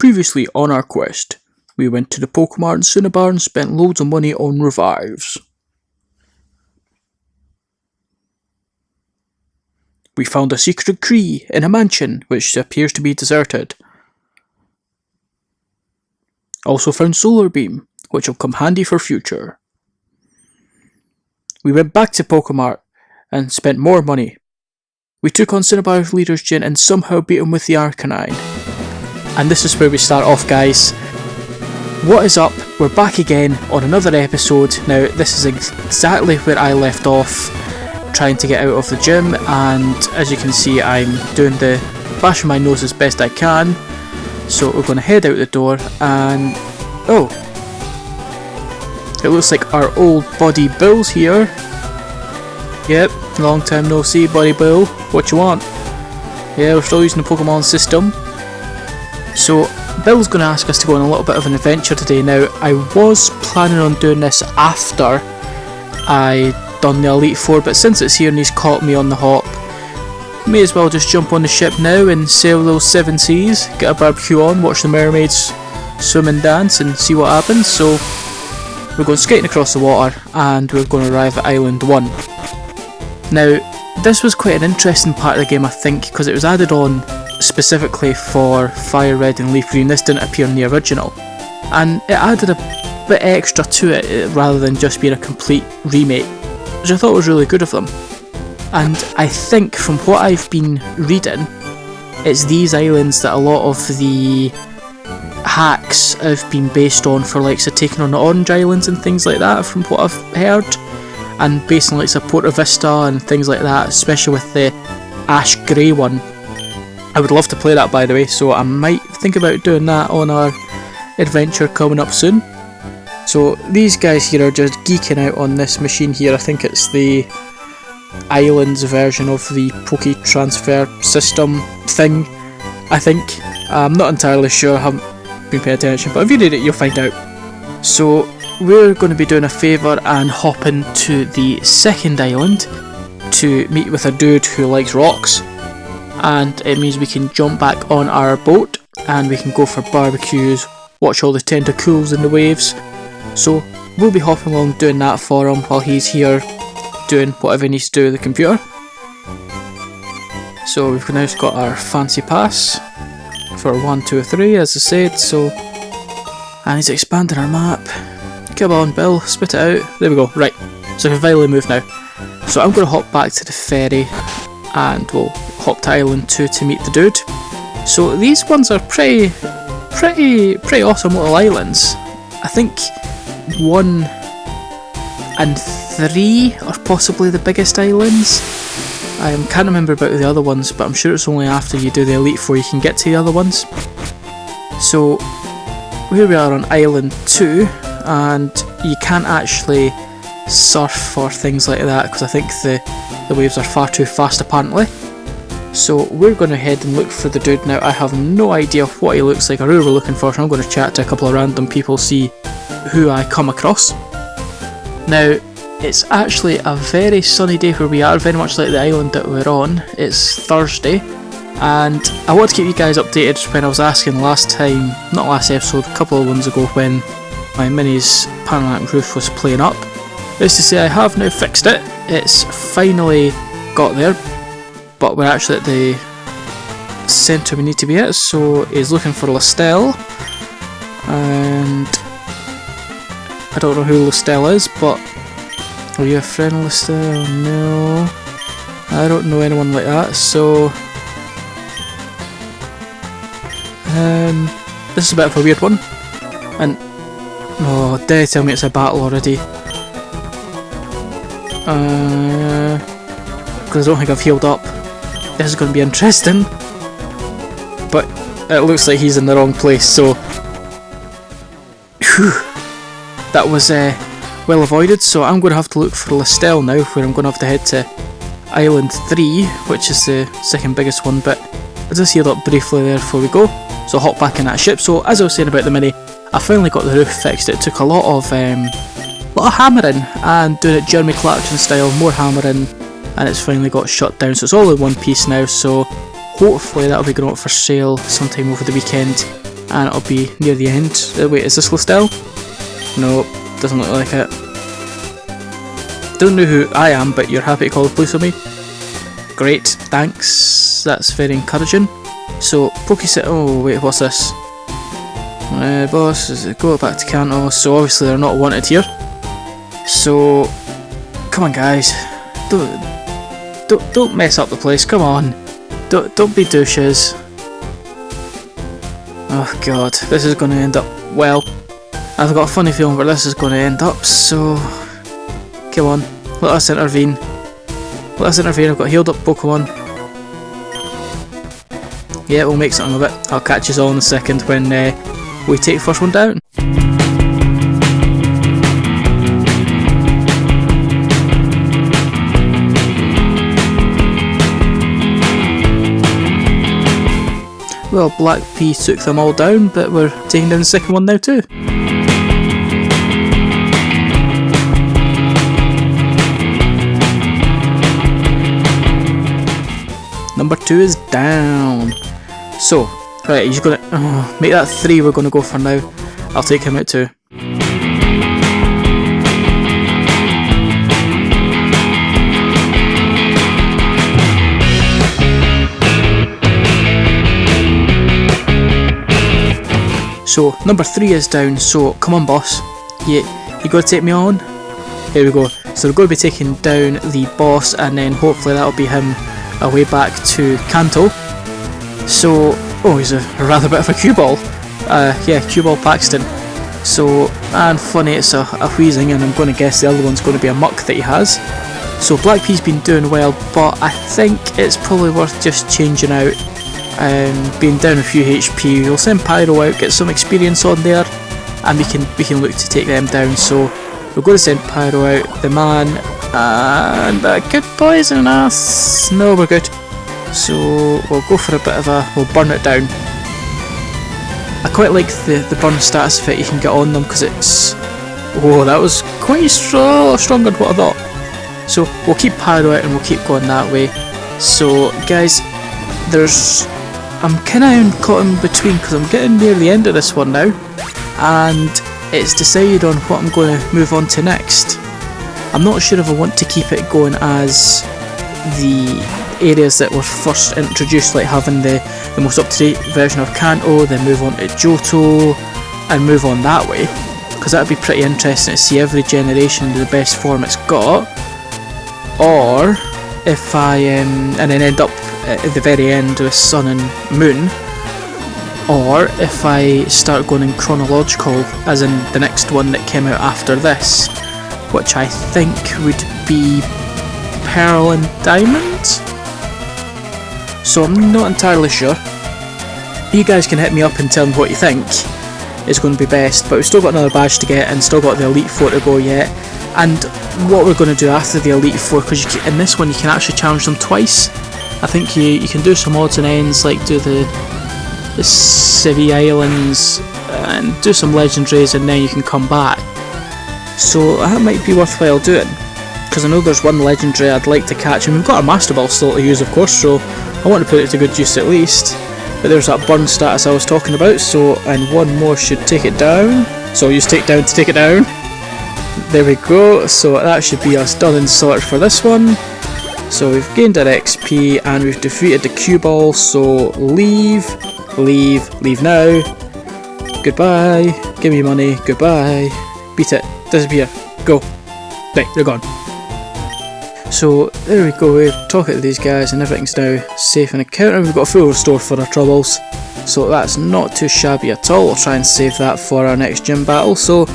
Previously on our quest, we went to the Pokemon Cinnabar and spent loads of money on revives. We found a secret key in a mansion which appears to be deserted. Also found Solar Beam, which will come handy for future. We went back to Pokemart and spent more money. We took on Cinnabar's leader's Jin and somehow beat him with the Arcanine. And this is where we start off, guys. What is up? We're back again on another episode. Now, this is exactly where I left off, trying to get out of the gym, and as you can see, I'm doing the bashing my nose as best I can. So we're going to head out the door, and oh, it looks like our old buddy Bill's here. Yep, long time no see, buddy Bill. What you want? Yeah, we're still using the Pokemon system. So Bill's going to ask us to go on a little bit of an adventure today. Now, I was planning on doing this after I done the Elite Four, but since it's here and he's caught me on the hop, may as well just jump on the ship now and sail those 7 seas, get a barbecue on, watch the mermaids swim and dance and see what happens. So we're going skating across the water and we're going to arrive at Island 1. Now, this was quite an interesting part of the game, I think, because it was added on specifically for Fire Red and Leaf Green. This didn't appear in the original, and it added a bit extra to it rather than just being a complete remake, which I thought was really good of them. And I think from what I've been reading, it's these islands that a lot of the hacks have been based on, for like so taking on the Orange Islands and things like that, from what I've heard, and based on like Porta Vista and things like that, especially with the Ash Grey one. I would love to play that, by the way, so I might think about doing that on our adventure coming up soon. So these guys here are just geeking out on this machine here. I think it's the Islands version of the Poke Transfer System thing, I think. I'm not entirely sure, I haven't been paying attention, but if you read it you'll find out. So we're going to be doing a favour and hopping to the second island to meet with a dude who likes rocks. And it means we can jump back on our boat and we can go for barbecues, watch all the tentacles in the waves. So we'll be hopping along doing that for him while he's here doing whatever he needs to do with the computer. So we've now got our fancy pass for 1, 2, 3, as I said. So, and he's expanding our map. Come on, Bill, spit it out. There we go. Right, so we can finally move now. So I'm going to hop back to the ferry and we'll hop to Island 2 to meet the dude. So these ones are pretty awesome little islands. I think 1 and 3 are possibly the biggest islands. I can't remember about the other ones, but I'm sure it's only after you do the Elite Four you can get to the other ones. So here we are on Island 2, and you can't actually surf or things like that because I think the waves are far too fast apparently. So we're going to head and look for the dude now. I have no idea what he looks like or who we're looking for, so I'm going to chat to a couple of random people, see who I come across. Now, it's actually a very sunny day where we are, very much like the island that we're on. It's Thursday, and I want to keep you guys updated when I was asking last time, not last episode, a couple of ones ago, when my Mini's panoramic roof was playing up. Is to say I have now fixed it. It's finally got there, but we're actually at the centre we need to be at, so he's looking for Lestelle, and I don't know who Lestelle is, but are you a friend of Lestelle? No, I don't know anyone like that, so this is a bit of a weird one, and oh, dare tell me it's a battle already. Because I don't think I've healed up. This is going to be interesting, but it looks like he's in the wrong place, so whew, that was well avoided. So I'm going to have to look for Lestelle now, where I'm going to have to head to Island 3, which is the second biggest one, but I just healed up briefly there before we go, so I'll hop back in that ship. So as I was saying about the Mini, I finally got the roof fixed. It took a lot of hammering and doing it Jeremy Clarkson style, more hammering, and it's finally got shut down, so it's all in one piece now. So hopefully that'll be going up for sale sometime over the weekend, and it'll be near the end. Wait, is this Lestelle? No, doesn't look like it. Don't know who I am, but you're happy to call the police on me? Great, thanks, that's very encouraging. So, oh wait, what's this? Boss, go back to Canto, so obviously they're not wanted here. So, come on guys, don't mess up the place, come on. Don't be douches. Oh god, this is going to end up well. I've got a funny feeling where this is going to end up, so come on, let us intervene. Let us intervene, I've got healed up Pokemon. Yeah, we'll make something of it. I'll catch us all in a second when we take the first one down. Well, Black P took them all down, but we're taking down the second one now too. Number 2 is down. So, right, he's gonna make that 3 we're gonna go for now. I'll take him out too. So, number 3 is down, so come on boss. You gotta take me on? Here we go. So we're going to be taking down the boss, and then hopefully that'll be him away back to Kanto. So, oh, he's a rather bit of a cue ball. Yeah, cue ball Paxton. So, and funny, it's a wheezing, and I'm going to guess the other one's going to be a muck that he has. So Black P's been doing well, but I think it's probably worth just changing out. Being down a few HP, we'll send Pyro out, get some experience on there, and we can look to take them down. So we're going to send Pyro out, the man, and good poison us. No, we're good. So we'll go for a bit of we'll burn it down. I quite like the burn status effect you can get on them, because it's, whoa, that was quite stronger than what I thought. So we'll keep Pyro out and we'll keep going that way. So guys, I'm kind of caught in between, because I'm getting near the end of this one now, and it's decided on what I'm going to move on to next. I'm not sure if I want to keep it going as the areas that were first introduced, like having the most up-to-date version of Kanto, then move on to Johto and move on that way, because that would be pretty interesting to see every generation in the best form it's got. Or if I and then end up at the very end with Sun and Moon, or if I start going in chronological, as in the next one that came out after this, which I think would be Pearl and Diamond. So I'm not entirely sure. You guys can hit me up and tell me what you think is going to be best, but we've still got another badge to get and still got the Elite Four to go yet. And what we're going to do after the Elite Four, because in this one you can actually challenge them twice. I think you can do some odds and ends, like do the Civi Islands and do some legendaries, and then you can come back. So that might be worthwhile doing, because I know there's one legendary I'd like to catch, and we've got our Master Ball still to use, of course, so I want to put it to good use at least. But there's that burn status I was talking about, so, and one more should take it down. So I'll use take down to take it down. There we go, so that should be us done and sorted for this one. So we've gained our XP and we've defeated the cue ball, so leave now. Goodbye, give me your money, goodbye. Beat it, disappear, go. Right, they're gone. So there we go, we're talking to these guys and everything's now safe and account, and we've got a full restore for our troubles. So that's not too shabby at all. We'll try and save that for our next gym battle. So,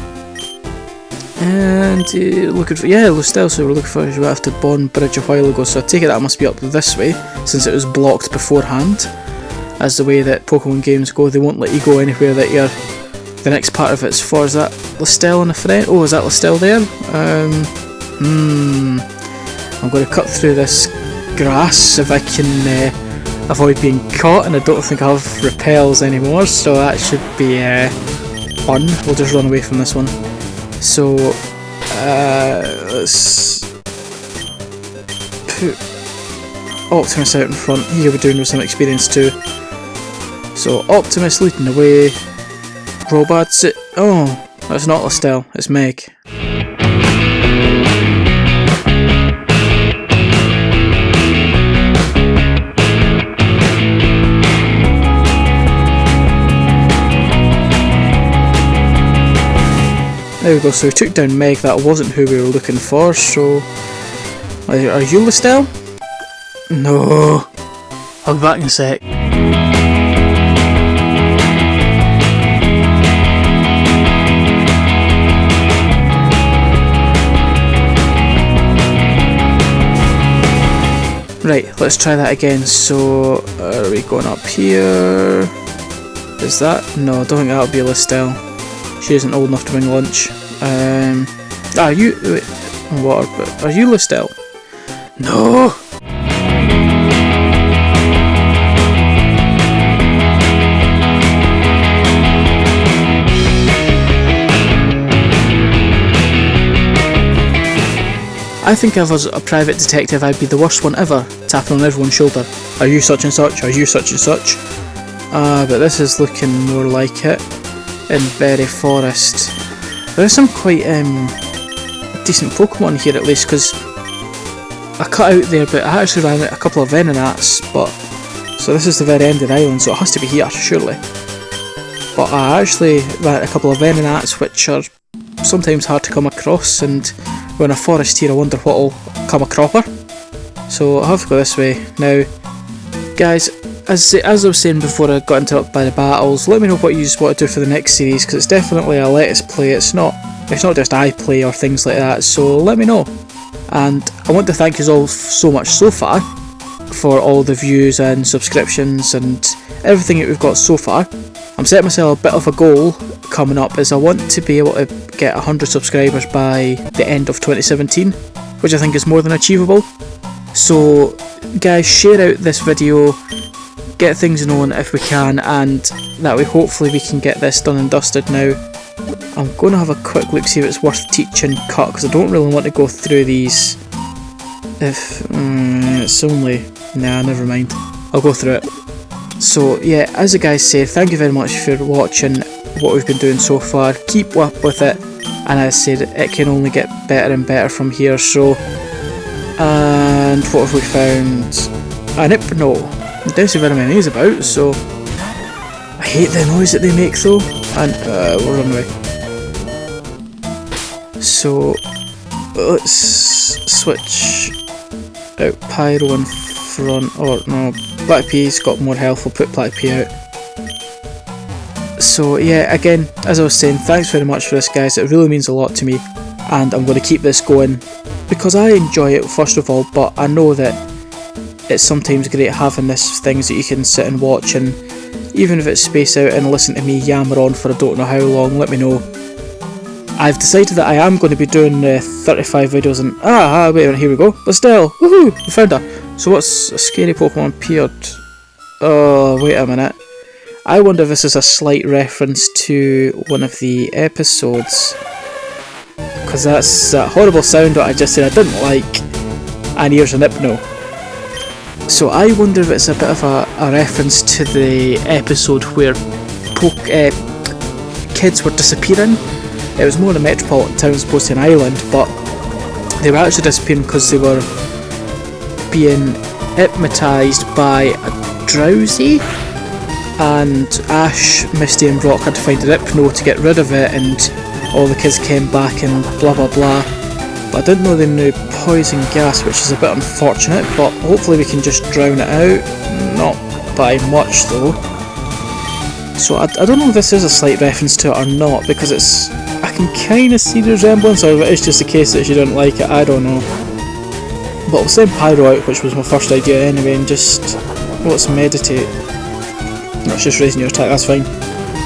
and looking for, yeah, Lustelle, so we're looking for, we left the Bond Bridge a while ago, so I take it that must be up this way, since it was blocked beforehand. As the way that Pokemon games go, they won't let you go anywhere that you're, the next part of it's for. Is that Lustelle and a friend? Oh, is that Lustelle there? I'm going to cut through this grass if I can avoid being caught, and I don't think I have repels anymore, so that should be fun. We'll just run away from this one. So let's put Optimus out in front. He'll be doing with some experience too. So Optimus leading the way. Robots. Oh, that's not Lestelle. It's Meg. There we go, so we took down Meg. That wasn't who we were looking for, so... Are you Lestelle? No. I'll be back in a sec. Right, let's try that again. So, are we going up here? Is that? No, I don't think that'll be Lestelle. She isn't old enough to bring lunch. Are you... Wait, water, but are you Lestelle? No! I think if I was a private detective, I'd be the worst one ever, tapping on everyone's shoulder. Are you such and such? Are you such and such? But this is looking more like it. In Berry Forest. There are some quite decent Pokemon here at least, because I cut out there, but I actually ran out a couple of Venonats, but so this is the very end of the island, so it has to be here, surely. But I actually ran out a couple of Venonats, which are sometimes hard to come across, and we're in a forest here, I wonder what'll come a cropper. So I'll have to go this way. Now, guys, as I was saying before I got interrupted by the battles, let me know what you want to do for the next series, because it's definitely a let us play. It's not just I play or things like that, so let me know. And I want to thank you all so much so far for all the views and subscriptions and everything that we've got so far. I'm setting myself a bit of a goal coming up, is I want to be able to get 100 subscribers by the end of 2017, which I think is more than achievable. So guys, share out this video, get things known if we can, and that way hopefully we can get this done and dusted. Now I'm going to have a quick look, see if it's worth teaching cut, because I don't really want to go through these if it's only... nah, never mind, I'll go through it. So yeah, as the guys say, thank you very much for watching what we've been doing so far. Keep up with it, and as I said, it can only get better and better from here. So, and what have we found? An Hypno. I don't see very many things about, so I hate the noise that they make though. And we'll run away. So let's switch out Pyro in front, or no, Black P's got more health, we'll put Black P out. So yeah, again, as I was saying, thanks very much for this guys, it really means a lot to me, and I'm going to keep this going because I enjoy it first of all, but I know that it's sometimes great having this things that you can sit and watch, and even if it's space out and listen to me yammer on for I don't know how long, let me know. I've decided that I am going to be doing 35 videos, and wait a minute, here we go, Lestelle, woohoo, we found her. So what's a scary Pokemon appeared? Oh, wait a minute. I wonder if this is a slight reference to one of the episodes, because that's that horrible sound that I just said I didn't like, and here's an Hypno. So I wonder if it's a bit of a reference to the episode where kids were disappearing. It was more in a metropolitan town as opposed to an island, but they were actually disappearing because they were being hypnotised by a drowsy, and Ash, Misty and Rock had to find an Hypno to get rid of it, and all the kids came back and blah blah blah. But I didn't know they knew poison gas, which is a bit unfortunate, but hopefully we can just drown it out. Not by much though. So I don't know if this is a slight reference to it or not, because it's... I can kind of see the resemblance, or if it is just a case that she didn't like it, I don't know. But we'll send Pyro out, which was my first idea anyway, and just... let's meditate. No, it's just raising your attack, that's fine.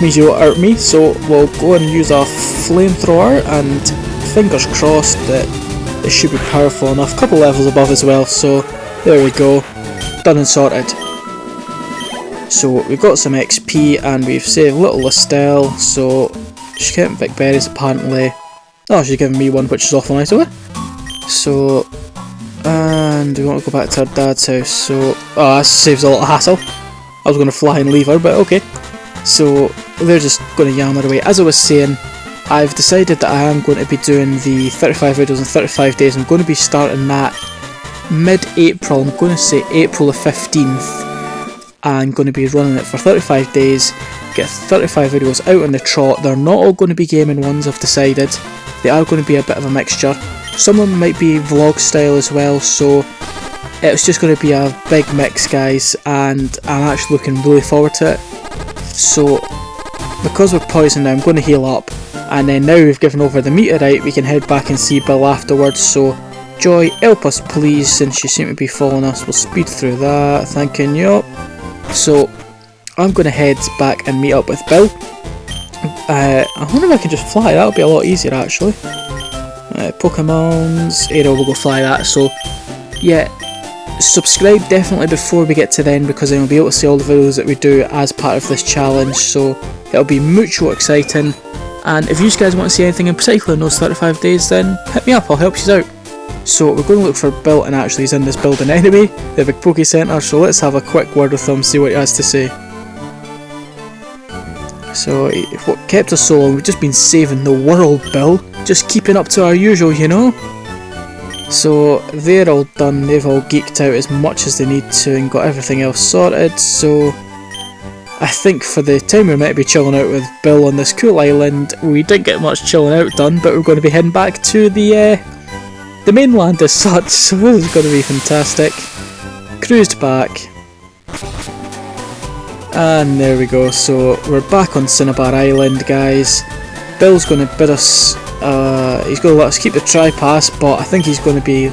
Means you won't hurt me, so we'll go and use a flamethrower, and fingers crossed that it should be powerful enough. Couple levels above as well, so there we go. Done and sorted. So we've got some XP, and we've saved little Lestelle, so she's getting big berries apparently. Oh, she's giving me one, which is awful nice of her. So, and we want to go back to our dad's house, so... oh, that saves a lot of hassle. I was going to fly and leave her, but okay. So they're just going to yammer away. As I was saying, I've decided that I am going to be doing the 35 videos in 35 days. I'm going to be starting that mid-April. I'm going to say April the 15th. I'm going to be running it for 35 days. Get 35 videos out on the trot. They're not all going to be gaming ones, I've decided. They are going to be a bit of a mixture. Some of them might be vlog style as well, so it's just going to be a big mix, guys, and I'm actually looking really forward to it. So, because we're poisoned now, I'm going to heal up, and then now we've given over the meteorite, we can head back and see Bill afterwards. So, Joy, help us please, since you seem to be following us. We'll speed through that, thanking you. So, I'm going to head back and meet up with Bill. I wonder if I can just fly, that would be a lot easier actually. Pokemon's, Aero, we'll go fly that. So, yeah. Subscribe definitely before we get to then, because then we'll be able to see all the videos that we do as part of this challenge, so it'll be mucho exciting. And if you guys want to see anything in particular in those 35 days, then hit me up, I'll help you out. So we're going to look for Bill, and actually he's in this building anyway, the big Poke Centre, so let's have a quick word with him, see what he has to say. So, what kept us so long? We've just been saving the world, Bill, just keeping up to our usual, you know? So they're all done, they've all geeked out as much as they need to and got everything else sorted, so I think for the time we're meant to be chilling out with Bill on this cool island, we didn't get much chilling out done, but we're going to be heading back to the mainland as such, so this is going to be fantastic. Cruised back, and there we go, so we're back on Cinnabar Island, guys. Bill's going to bid us. He's going to let us keep the tri-pass, but I think he's going to be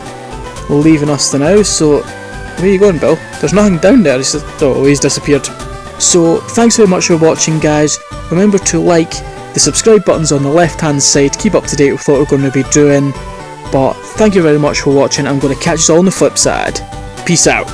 leaving us now, so where are you going, Bill? There's nothing down there, he's disappeared. So thanks very much for watching, guys. Remember to like, the subscribe button's on the left hand side, keep up to date with what we're going to be doing, but thank you very much for watching. I'm going to catch you all on the flip side. Peace out.